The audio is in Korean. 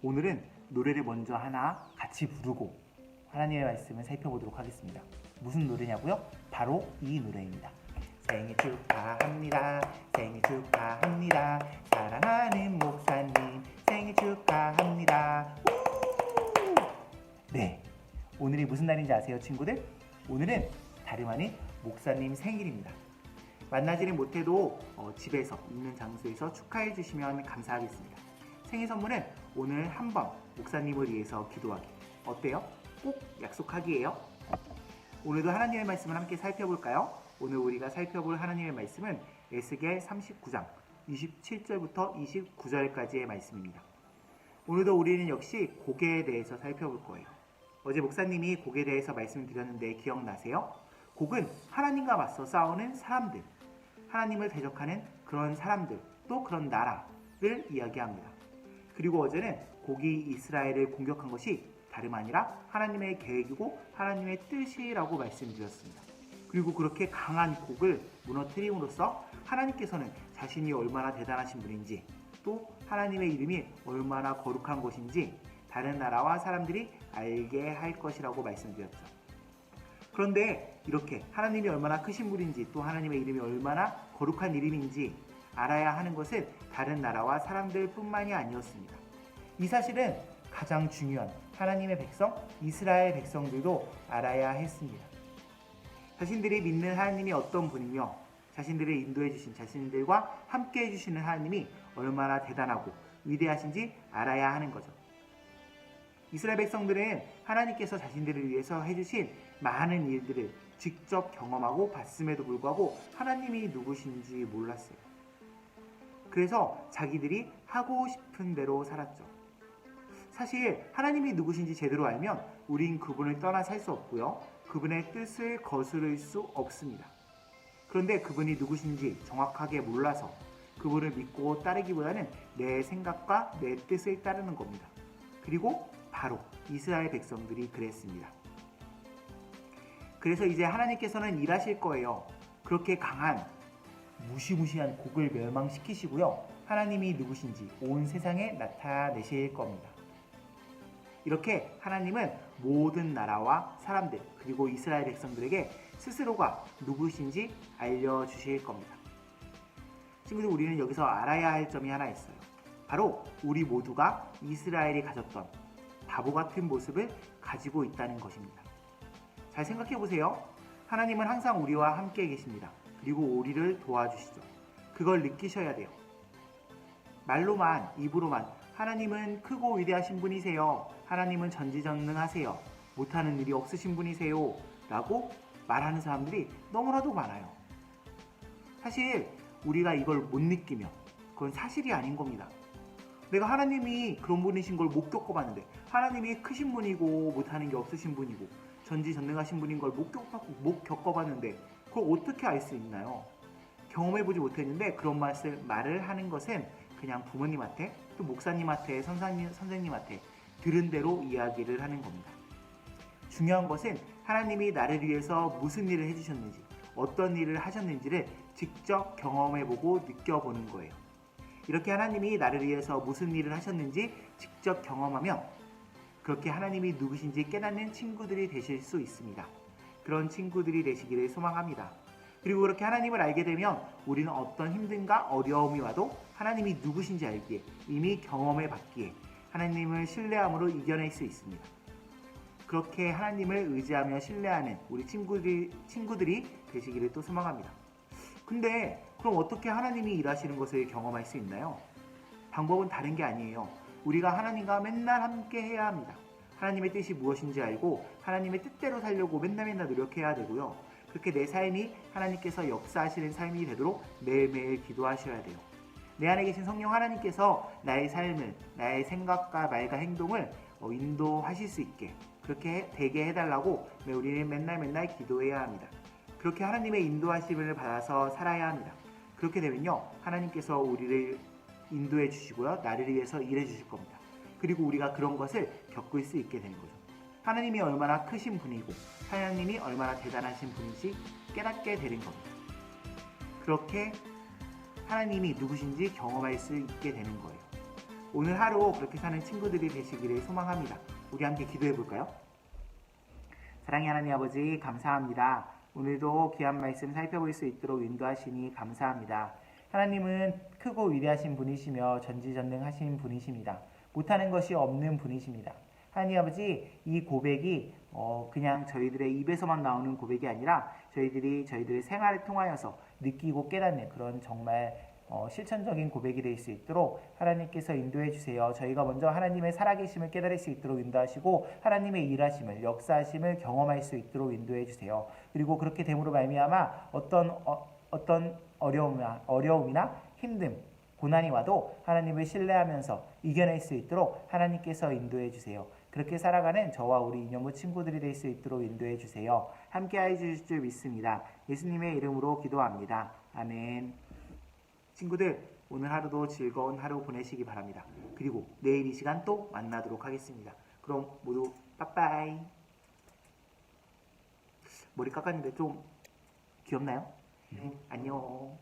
오늘은 노래를 먼저 하나 같이 부르고 하나님의 말씀을 살펴보도록 하겠습니다. 무슨 노래냐고요? 바로 이 노래입니다. 생일 축하합니다. 생일 축하합니다. 사랑하는 목사님 생일 축하합니다. 네, 오늘이 무슨 날인지 아세요, 친구들? 오늘은 다름 아닌 목사님 생일입니다. 만나지는 못해도 집에서 있는 장소에서 축하해 주시면 감사하겠습니다. 생일 선물은 오늘 한번 목사님을 위해서 기도하기. 어때요? 꼭 약속하기예요. 오늘도 하나님의 말씀을 함께 살펴볼까요? 오늘 우리가 살펴볼 하나님의 말씀은 에스겔 39장 27절부터 29절까지의 말씀입니다. 오늘도 우리는 역시 곡에 대해서 살펴볼 거예요. 어제 목사님이 곡에 대해서 말씀드렸는데 기억나세요? 곡은 하나님과 맞서 싸우는 사람들, 하나님을 대적하는 그런 사람들, 또 그런 나라를 이야기합니다. 그리고 어제는 곡이 이스라엘을 공격한 것이 다름 아니라 하나님의 계획이고 하나님의 뜻이라고 말씀드렸습니다. 그리고 그렇게 강한 곡을 무너뜨림으로써 하나님께서는 자신이 얼마나 대단하신 분인지, 또 하나님의 이름이 얼마나 거룩한 것인지 다른 나라와 사람들이 알게 할 것이라고 말씀드렸죠. 그런데 이렇게 하나님이 얼마나 크신 분인지, 또 하나님의 이름이 얼마나 거룩한 이름인지 알아야 하는 것은 다른 나라와 사람들 뿐만이 아니었습니다. 이 사실은 가장 중요한 하나님의 백성, 이스라엘 백성들도 알아야 했습니다. 자신들이 믿는 하나님이 어떤 분이며 자신들을 인도해 주신, 자신들과 함께 해주시는 하나님이 얼마나 대단하고 위대하신지 알아야 하는 거죠. 이스라엘 백성들은 하나님께서 자신들을 위해서 해주신 많은 일들을 직접 경험하고 봤음에도 불구하고 하나님이 누구신지 몰랐어요. 그래서 자기들이 하고 싶은 대로 살았죠. 사실 하나님이 누구신지 제대로 알면 우린 그분을 떠나 살 수 없고요. 그분의 뜻을 거스를 수 없습니다. 그런데 그분이 누구신지 정확하게 몰라서 그분을 믿고 따르기보다는 내 생각과 내 뜻을 따르는 겁니다. 그리고 바로 이스라엘 백성들이 그랬습니다. 그래서 이제 하나님께서는 일하실 거예요. 그렇게 강한 무시무시한 곡을 멸망시키시고요. 하나님이 누구신지 온 세상에 나타내실 겁니다. 이렇게 하나님은 모든 나라와 사람들, 그리고 이스라엘 백성들에게 스스로가 누구신지 알려주실 겁니다. 친구들, 우리는 여기서 알아야 할 점이 하나 있어요. 바로 우리 모두가 이스라엘이 가졌던 바보 같은 모습을 가지고 있다는 것입니다. 잘 생각해 보세요. 하나님은 항상 우리와 함께 계십니다. 그리고 우리를 도와주시죠. 그걸 느끼셔야 돼요. 말로만, 입으로만 하나님은 크고 위대하신 분이세요. 하나님은 전지전능하세요. 못하는 일이 없으신 분이세요. 라고 말하는 사람들이 너무나도 많아요. 사실 우리가 이걸 못 느끼면 그건 사실이 아닌 겁니다. 내가 하나님이 그런 분이신 걸 못 겪어봤는데, 하나님이 크신 분이고 못하는 게 없으신 분이고 전지전능하신 분인 걸 못 겪어봤는데 그걸 어떻게 알 수 있나요? 경험해보지 못했는데 그런 말을 하는 것은 그냥 부모님한테, 또 목사님한테, 선생님한테 들은 대로 이야기를 하는 겁니다. 중요한 것은 하나님이 나를 위해서 무슨 일을 해주셨는지, 어떤 일을 하셨는지를 직접 경험해보고 느껴보는 거예요. 이렇게 하나님이 나를 위해서 무슨 일을 하셨는지 직접 경험하면 그렇게 하나님이 누구신지 깨닫는 친구들이 되실 수 있습니다. 그런 친구들이 되시기를 소망합니다. 그리고 그렇게 하나님을 알게 되면 우리는 어떤 힘듦과 어려움이 와도 하나님이 누구신지 알기에, 이미 경험해 봤기에 하나님을 신뢰함으로 이겨낼 수 있습니다. 그렇게 하나님을 의지하며 신뢰하는 우리 친구들이 되시기를 또 소망합니다. 근데 그럼 어떻게 하나님이 일하시는 것을 경험할 수 있나요? 방법은 다른 게 아니에요. 우리가 하나님과 맨날 함께 해야 합니다. 하나님의 뜻이 무엇인지 알고 하나님의 뜻대로 살려고 맨날 노력해야 되고요. 그렇게 내 삶이 하나님께서 역사하시는 삶이 되도록 매일매일 기도하셔야 돼요. 내 안에 계신 성령 하나님께서 나의 삶을, 나의 생각과 말과 행동을 인도하실 수 있게, 그렇게 되게 해달라고 우리는 맨날 기도해야 합니다. 그렇게 하나님의 인도하심을 받아서 살아야 합니다. 그렇게 되면요, 하나님께서 우리를 인도해 주시고요, 나를 위해서 일해 주실 겁니다. 그리고 우리가 그런 것을 겪을 수 있게 되는 거죠. 하나님이 얼마나 크신 분이고 하나님이 얼마나 대단하신 분인지 깨닫게 되는 겁니다. 그렇게 하나님이 누구신지 경험할 수 있게 되는 거예요. 오늘 하루 그렇게 사는 친구들이 되시기를 소망합니다. 우리 함께 기도해 볼까요? 사랑의 하나님 아버지 감사합니다. 오늘도 귀한 말씀 살펴볼 수 있도록 인도하시니 감사합니다. 하나님은 크고 위대하신 분이시며 전지전능하신 분이십니다. 못하는 것이 없는 분이십니다. 하나님 아버지, 이 고백이 그냥 저희들의 입에서만 나오는 고백이 아니라 저희들이 저희들의 생활을 통하여서 느끼고 깨닫는 그런 정말 실천적인 고백이 될 수 있도록 하나님께서 인도해 주세요. 저희가 먼저 하나님의 살아계심을 깨달을 수 있도록 인도하시고 하나님의 일하심을, 역사하심을 경험할 수 있도록 인도해 주세요. 그리고 그렇게 됨으로 말미암아 어떤 어려움이나 힘듦, 고난이 와도 하나님을 신뢰하면서 이겨낼 수 있도록 하나님께서 인도해 주세요. 그렇게 살아가는 저와 우리 이념부 친구들이 될 수 있도록 인도해 주세요. 함께해 주실 줄 믿습니다. 예수님의 이름으로 기도합니다. 아멘. 친구들, 오늘 하루도 즐거운 하루 보내시기 바랍니다. 그리고 내일 이 시간 또 만나도록 하겠습니다. 그럼 모두 빠빠이. 머리 깎았는데 좀 귀엽나요? 안녕.